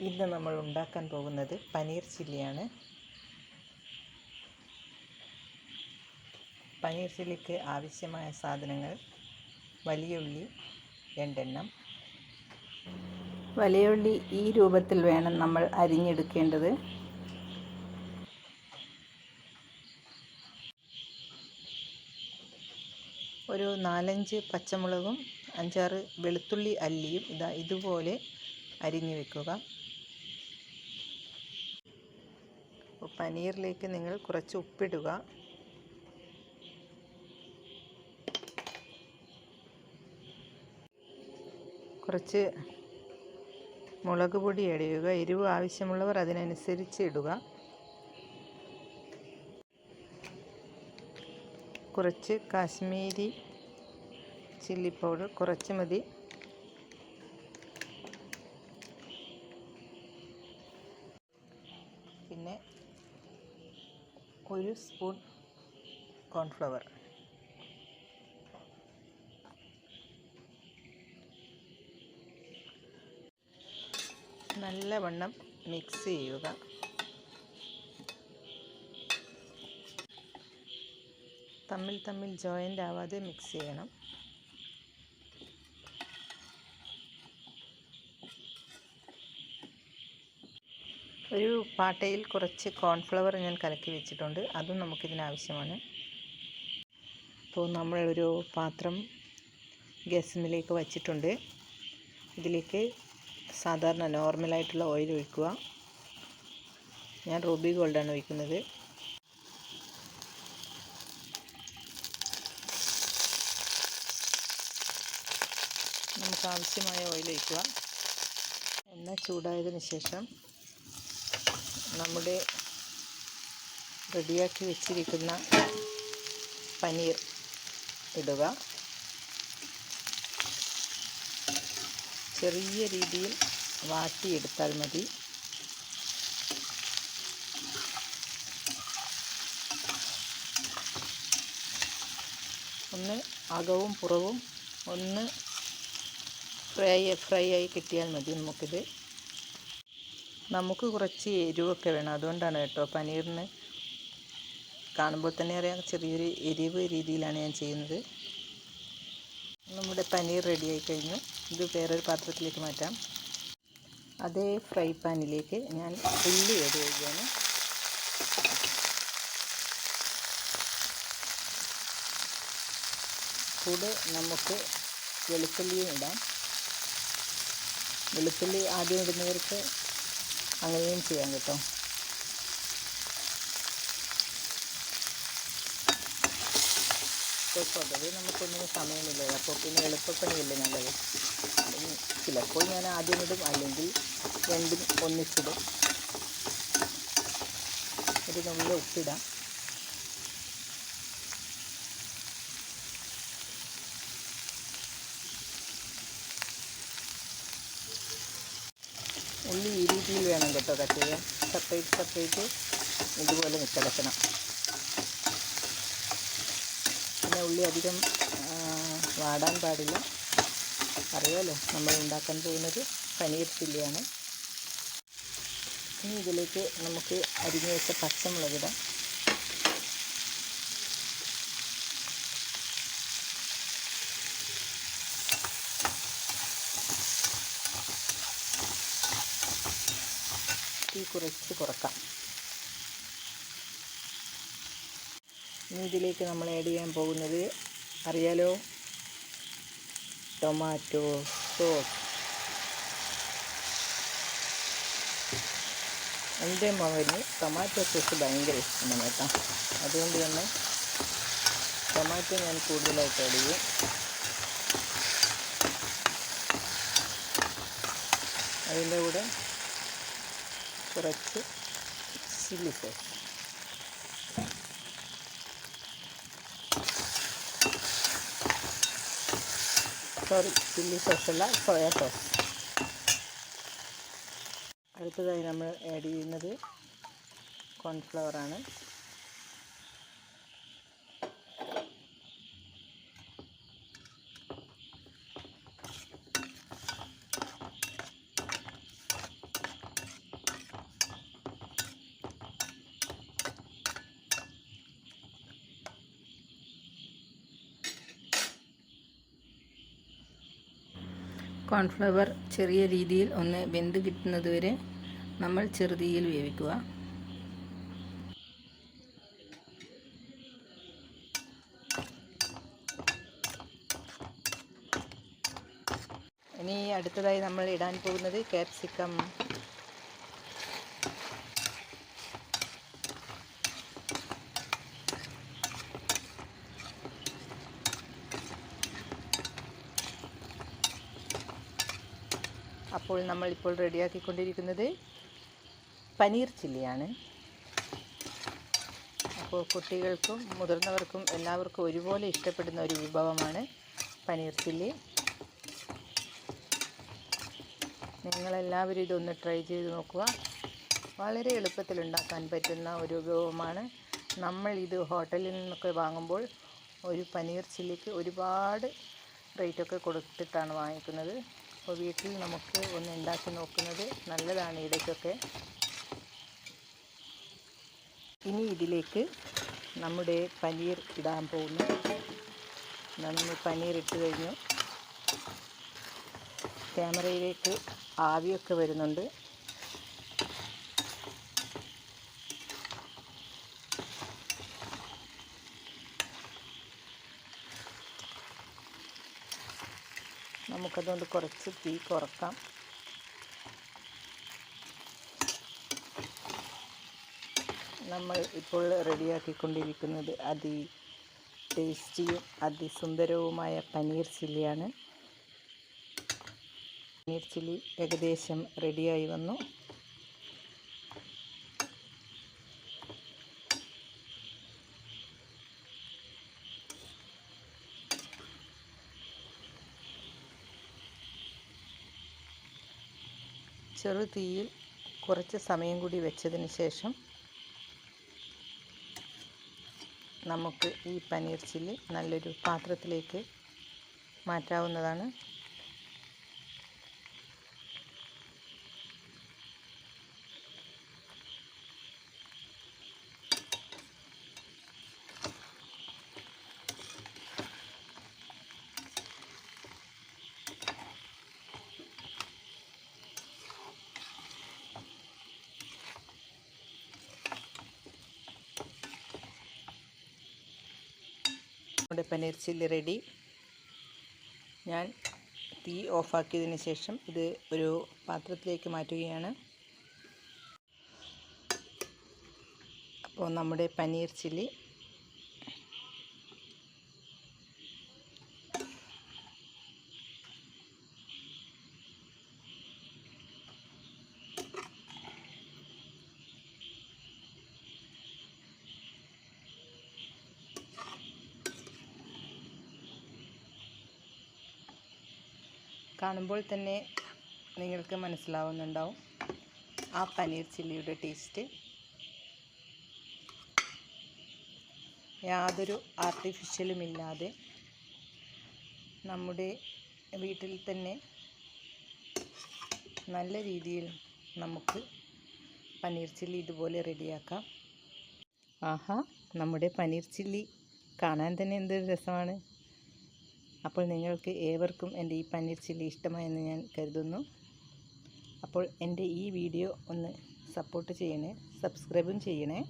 ഇന്ന് നമ്മൾ ഉണ്ടാക്കാൻ പോകുന്നത് പനീർ ചില്ലിയാണ്. പനീർ ചില്ലിക്ക് ആവശ്യമായ സാധനങ്ങൾ: വലിയ ഉള്ളി 2 എണ്ണം. വലിയ ഉള്ളി ഈ രൂപത്തിൽ വേണം നമ്മൾ അരിഞ്ഞെടുക്കേണ്ടത്. ഒരു 4-5 പച്ചമുളകും 5-6 വെളുത്തുള്ളി അല്ലിയും ഇതുപോലെ അരിഞ്ഞു വെക്കുക. പനീറിലേക്ക് നിങ്ങൾ കുറച്ച് ഉപ്പിടുക. കുറച്ച് മുളക് പൊടി ഇടുക. എരിവ് ആവശ്യമുള്ളവർ അതിനനുസരിച്ച് ഇടുക. കുറച്ച് കാശ്മീരി ചില്ലി പൗഡർ കുറച്ച് മതി. പിന്നെ 1 സ്പൂൺ കോൺഫ്ലവർ. നല്ലവണ്ണം മിക്സ് ചെയ്യുക. തമ്മിൽ ജോയിൻ്റ് ആവാതെ മിക്സ് ചെയ്യണം. ഒരു പാട്ടയിൽ കുറച്ച് കോൺഫ്ലവർ ഞാൻ കലക്കി വെച്ചിട്ടുണ്ട്, അതും നമുക്കിതിനാവശ്യമാണ്. അപ്പോൾ നമ്മളൊരു പാത്രം ഗ്യാസിലേക്ക് വച്ചിട്ടുണ്ട്. ഇതിലേക്ക് സാധാരണ നോർമലായിട്ടുള്ള ഓയിൽ ഒഴിക്കുക. ഞാൻ റൂബി ഗോൾഡാണ് ഒഴിക്കുന്നത്. നമുക്ക് ആവശ്യമായ ഓയിൽ ഒഴിക്കുക. എണ്ണ ചൂടായതിനു ശേഷം നമ്മുടെ റെഡിയാക്കി വെച്ചിരിക്കുന്ന പനീർ ഇടുക. ചെറിയ രീതിയിൽ വാട്ടിയെടുത്താൽ മതി. ഒന്ന് അകവും പുറവും ഒന്ന് ഫ്രൈ ആയി കിട്ടിയാൽ മതി. നമുക്ക് കുറച്ച് എരിവൊക്കെ വേണം, അതുകൊണ്ടാണ് കേട്ടോ. പനീറിന് കാണുമ്പോൾ തന്നെ അറിയാം, ചെറിയൊരു എരിവ് രീതിയിലാണ് ഞാൻ ചെയ്യുന്നത്. നമ്മുടെ പനീർ റെഡിയായി കഴിഞ്ഞു. ഇത് വേറൊരു പാത്രത്തിലേക്ക് മാറ്റാം. അതേ ഫ്രൈ പാനിലേക്ക് ഞാൻ ഉള്ളി ആഡ് ചെയ്യുകയാണ്. കൂടെ നമുക്ക് വെളുത്തുള്ളിയും ഇടാം. വെളുത്തുള്ളി ആദ്യം ഇടുന്നവർക്ക് അങ്ങനെയും ചെയ്യാം കേട്ടോ. പൊതുവെ നമുക്കൊന്നിനും സമയമില്ല, അപ്പോൾ പിന്നെ എളുപ്പപ്പണിയല്ലേ നല്ലത്. ചിലപ്പോൾ ഞാൻ ആദ്യം ഇടും, അല്ലെങ്കിൽ രണ്ടും ഒന്നിച്ചിടും. ഒരു നുള്ളി ഉപ്പിടാം. ഉള്ളി ഈ രീതിയിൽ വേണം കേട്ടോ കട്ട് ചെയ്യാൻ. സെപ്പറേറ്റ് ഇതുപോലെ കിടക്കണം. പിന്നെ ഉള്ളി അധികം വാടാൻ പാടില്ല. അറിയാമല്ലോ, നമ്മൾ ഉണ്ടാക്കാൻ പോകുന്നത് പനീർ ചില്ലിയാണ്. ഇനി ഇതിലേക്ക് നമുക്ക് അരിഞ്ഞു വെച്ച പച്ചമുളക് ഇടാം. കുറച്ച് കുറക്കാം. ഇനി ഇതിലേക്ക് നമ്മൾ ആഡ് ചെയ്യാൻ പോകുന്നത് അറിയാലോ, ടൊമാറ്റോ സോസ്. എൻ്റെ മകന് ടൊമാറ്റോ സോസ് ഭയങ്കര ഇഷ്ടമാണ് കേട്ടോ. അതുകൊണ്ട് തന്നെ ടൊമാറ്റോ ഞാൻ കൂടുതലായിട്ട് ആഡ് ചെയ്യും. അതിൻ്റെ കൂടെ കുറച്ച് ചില്ലി സോസ്. ചില്ലി സോസല്ല, സോയാ സോസ്. അടുത്തതായി നമ്മൾ ആഡ് ചെയ്യുന്നത് കോൺഫ്ലവറാണ്. കോൺഫ്ലവർ ചെറിയ രീതിയിൽ ഒന്ന് വെന്ത് കിട്ടുന്നതുവരെ നമ്മൾ ചെറുതീയിൽ വേവിക്കുക. ഇനി അടുത്തതായി നമ്മൾ ഇടാൻ പോകുന്നത് ക്യാപ്സിക്കം. അപ്പോൾ നമ്മളിപ്പോൾ റെഡിയാക്കിക്കൊണ്ടിരിക്കുന്നത് പനീർ ചില്ലിയാണ്. അപ്പോൾ കുട്ടികൾക്കും മുതിർന്നവർക്കും എല്ലാവർക്കും ഒരുപോലെ ഇഷ്ടപ്പെടുന്ന ഒരു വിഭവമാണ് പനീർ ചില്ലി. നിങ്ങളെല്ലാവരും ഇതൊന്ന് ട്രൈ ചെയ്ത് നോക്കുക. വളരെ എളുപ്പത്തിൽ ഉണ്ടാക്കാൻ പറ്റുന്ന ഒരു വിഭവമാണ്. നമ്മൾ ഇത് ഹോട്ടലിൽ നിന്നൊക്കെ വാങ്ങുമ്പോൾ ഒരു പനീർ ചില്ലിക്ക് ഒരുപാട് റേറ്റൊക്കെ കൊടുത്തിട്ടാണ് വാങ്ങിക്കുന്നത്. അപ്പോൾ വീട്ടിൽ നമുക്ക് ഒന്ന് ഉണ്ടാക്കി നോക്കുന്നത് നല്ലതാണ് ഇടയ്ക്കൊക്കെ. ഇനി ഇതിലേക്ക് നമ്മുടെ പനീർ ഇടാൻ പോകുന്നു. നമ്മൾ പനീർ ഇട്ട് കഴിഞ്ഞു. ക്യാമറയിലേക്ക് ആവിയൊക്കെ വരുന്നുണ്ട്. നമുക്കതുകൊണ്ട് കുറച്ച് തീ കുറക്കാം. നമ്മൾ ഇപ്പോൾ റെഡിയാക്കിക്കൊണ്ടിരിക്കുന്നത് ടേസ്റ്റിയും അതിസുന്ദരവുമായ പനീർ ചില്ലിയാണ്. പനീർ ചില്ലി ഏകദേശം റെഡിയായി വന്നു. ചെറു തീയിൽ കുറച്ച് സമയം കൂടി വെച്ചതിന് ശേഷം നമുക്ക് ഈ പനീർ ചില്ലി നല്ലൊരു പാത്രത്തിലേക്ക് മാറ്റാവുന്നതാണ്. നമ്മുടെ പനീർ ചില്ലി റെഡി. ഞാൻ തീ ഓഫാക്കിയതിന് ശേഷം ഇത് ഒരു പാത്രത്തിലേക്ക് മാറ്റുകയാണ്. അപ്പോൾ നമ്മുടെ പനീർ ചില്ലി കാണുമ്പോൾ തന്നെ നിങ്ങൾക്ക് മനസ്സിലാവുന്നുണ്ടാവും ആ പനീർ ചില്ലിയുടെ ടേസ്റ്റ്. യാതൊരു ആർട്ടിഫിഷ്യലുമില്ലാതെ നമ്മുടെ വീട്ടിൽ തന്നെ നല്ല രീതിയിൽ നമുക്ക് പനീർ ചില്ലി ഇതുപോലെ റെഡിയാക്കാം. ആഹാ, നമ്മുടെ പനീർ ചില്ലി കാണാൻ തന്നെ എന്തൊരു രസമാണ്. അപ്പോൾ നിങ്ങൾക്ക് ഏവർക്കും എൻ്റെ ഈ പനീർ ചില്ലി ഇഷ്ടമായെന്ന് ഞാൻ കരുതുന്നു. അപ്പോൾ എൻ്റെ ഈ വീഡിയോ ഒന്ന് സപ്പോർട്ട് ചെയ്യണേ, സബ്സ്ക്രൈബും ചെയ്യണേ.